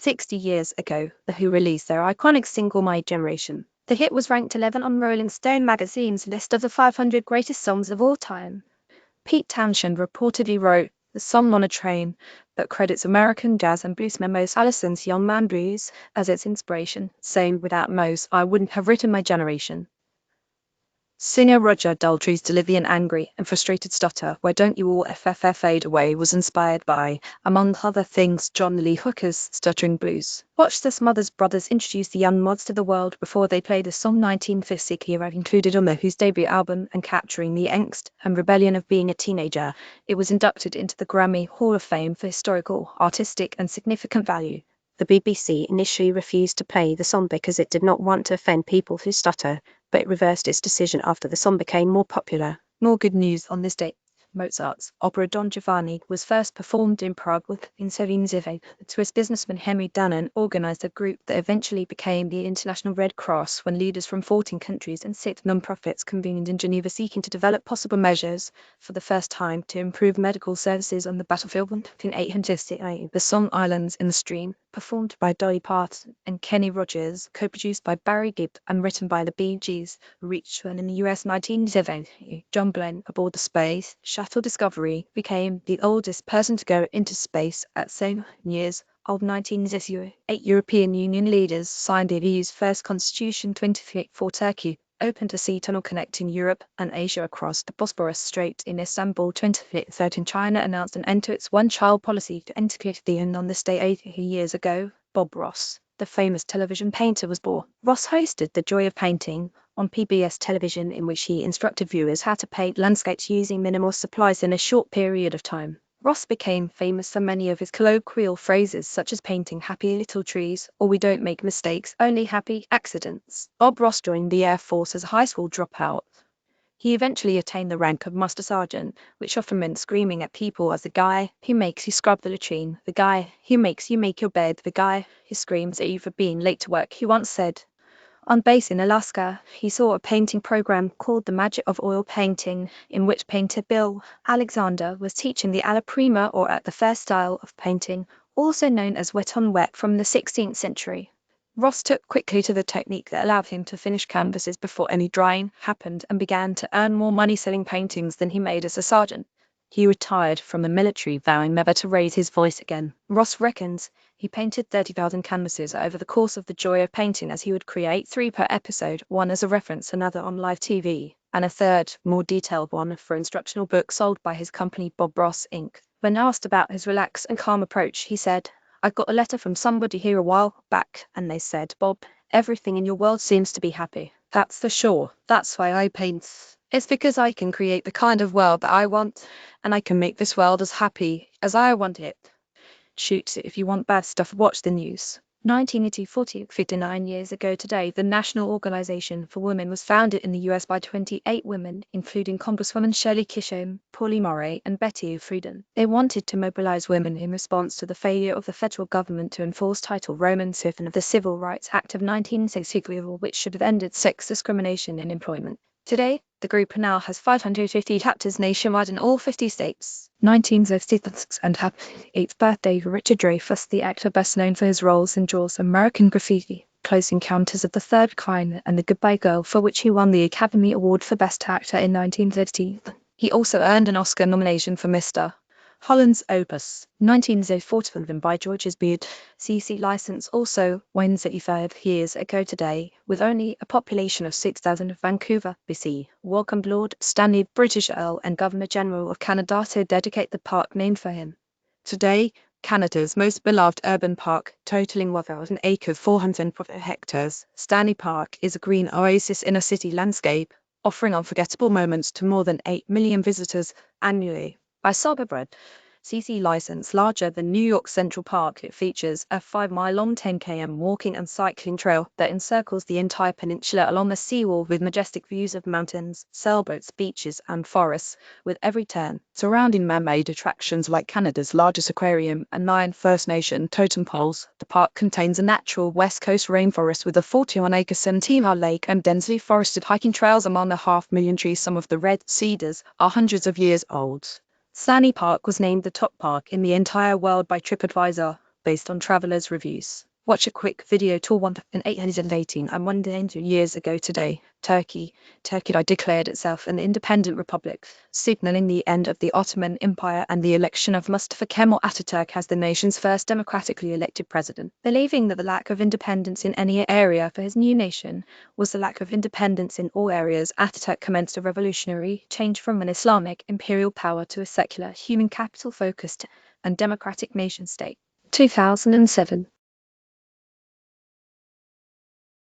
60 years ago, The Who released their iconic single My Generation. The hit was ranked 11 on Rolling Stone magazine's list of the 500 greatest songs of all time. Pete Townshend reportedly wrote the song on a train, but credits American jazz and bluesman Mose Allison's Young Man Blues as its inspiration, saying, "Without Mose, I wouldn't have written My Generation." Singer Roger Daltrey's delivery and angry and frustrated stutter, "Why don't you all fade away," was inspired by, among other things, John Lee Hooker's Stuttering blues. Watch the Smothers Brothers introduce the young mods to the world before they played the song 1950 era included on the Who's debut album, and capturing the angst and rebellion of being a teenager. It was inducted into the Grammy Hall of Fame for historical, artistic and significant value. The BBC initially refused to play the song because it did not want to offend people who stutter, but it reversed its decision after the song became more popular. More good news on this date. Mozart's opera Don Giovanni was first performed in Prague in 1707. The Swiss businessman Henry Dunant organized a group that eventually became the International Red Cross when leaders from 14 countries and 6 non-profits convened in Geneva seeking to develop possible measures for the first time to improve medical services on the battlefield. In 1868, the song Islands in the Stream, performed by Dolly Parton and Kenny Rogers, co-produced by Barry Gibb and written by the Bee Gees, reached one in the US 1970. John Glenn, aboard the Space Shuttle Discovery, became the oldest person to go into space at same years of 1908. European Union leaders signed the EU's first constitution 2024. Turkey opened a sea tunnel connecting Europe and Asia across the Bosporus Strait in Istanbul 2013. China announced an end to its one-child policy to integrate the UN on this day 80 years ago. Bob Ross, the famous television painter, was born. Ross hosted The Joy of Painting on PBS television, in which he instructed viewers how to paint landscapes using minimal supplies in a short period of time. Ross became famous for many of his colloquial phrases, such as painting happy little trees, or "we don't make mistakes, only happy accidents." Bob Ross joined the Air Force as a high school dropout. He eventually attained the rank of Master Sergeant, which often meant screaming at people as the guy who makes you scrub the latrine, the guy who makes you make your bed, the guy who screams at you for being late to work. He once said, on base in Alaska, he saw a painting program called The Magic of Oil Painting, in which painter Bill Alexander was teaching the alla prima, or at the first style of painting, also known as wet on wet, from the 16th century. Ross took quickly to the technique that allowed him to finish canvases before any drying happened and began to earn more money selling paintings than he made as a sergeant. He retired from the military, vowing never to raise his voice again. Ross reckons he painted 30,000 canvases over the course of The Joy of Painting, as he would create 3 per episode, one as a reference, another on live TV, and a third, more detailed one for instructional books sold by his company Bob Ross Inc. When asked about his relaxed and calm approach, he said, "I got a letter from somebody here a while back, and they said, 'Bob, everything in your world seems to be happy. That's for sure. That's why I paint. It's because I can create the kind of world that I want, and I can make this world as happy as I want it.' Shoot, if you want bad stuff, watch the news." 1984, 59 years ago today, the National Organization for Women was founded in the US by 28 women, including Congresswoman Shirley Chisholm, Pauli Murray, and Betty Friedan. They wanted to mobilize women in response to the failure of the federal government to enforce Title Roman 7 of the Civil Rights Act of 1963, which should have ended sex discrimination in employment. Today, the group now has 550 chapters nationwide in all 50 states. 1966, and happy 8th birthday to Richard Dreyfuss, the actor best known for his roles in Jaws, American Graffiti, Close Encounters of the Third Kind, and The Goodbye Girl, for which he won the Academy Award for Best Actor in 1930. He also earned an Oscar nomination for Mr. Holland's Opus, 1904, written by Georges Beard. CC license also wins 85 years ago today, with only a population of 6,000 of Vancouver, BC. Welcomed Lord Stanley, British Earl and Governor-General of Canada, to dedicate the park named for him. Today, Canada's most beloved urban park, totaling 1,000 acres, 400 hectares, Stanley Park is a green oasis in a city landscape, offering unforgettable moments to more than 8 million visitors annually. By Soberbread, CC license, larger than New York Central Park, it features a 5-mile-long 10 km walking and cycling trail that encircles the entire peninsula along the seawall, with majestic views of mountains, sailboats, beaches and forests with every turn. Surrounding man-made attractions like Canada's largest aquarium and 9 First Nation totem poles, the park contains a natural West Coast rainforest with a 41-acre Centennial Lake and densely forested hiking trails among the 500,000 trees. Some of the red cedars are hundreds of years old. Stanley Park was named the top park in the entire world by TripAdvisor. based on travelers' reviews. Watch a quick video tour. 1818 and 100 years ago today, Turkey declared itself an independent republic, signaling the end of the Ottoman Empire and the election of Mustafa Kemal Ataturk as the nation's first democratically elected president. Believing that the lack of independence in any area for his new nation was the lack of independence in all areas, Ataturk commenced a revolutionary change from an Islamic imperial power to a secular, human capital-focused and democratic nation-state. 2007.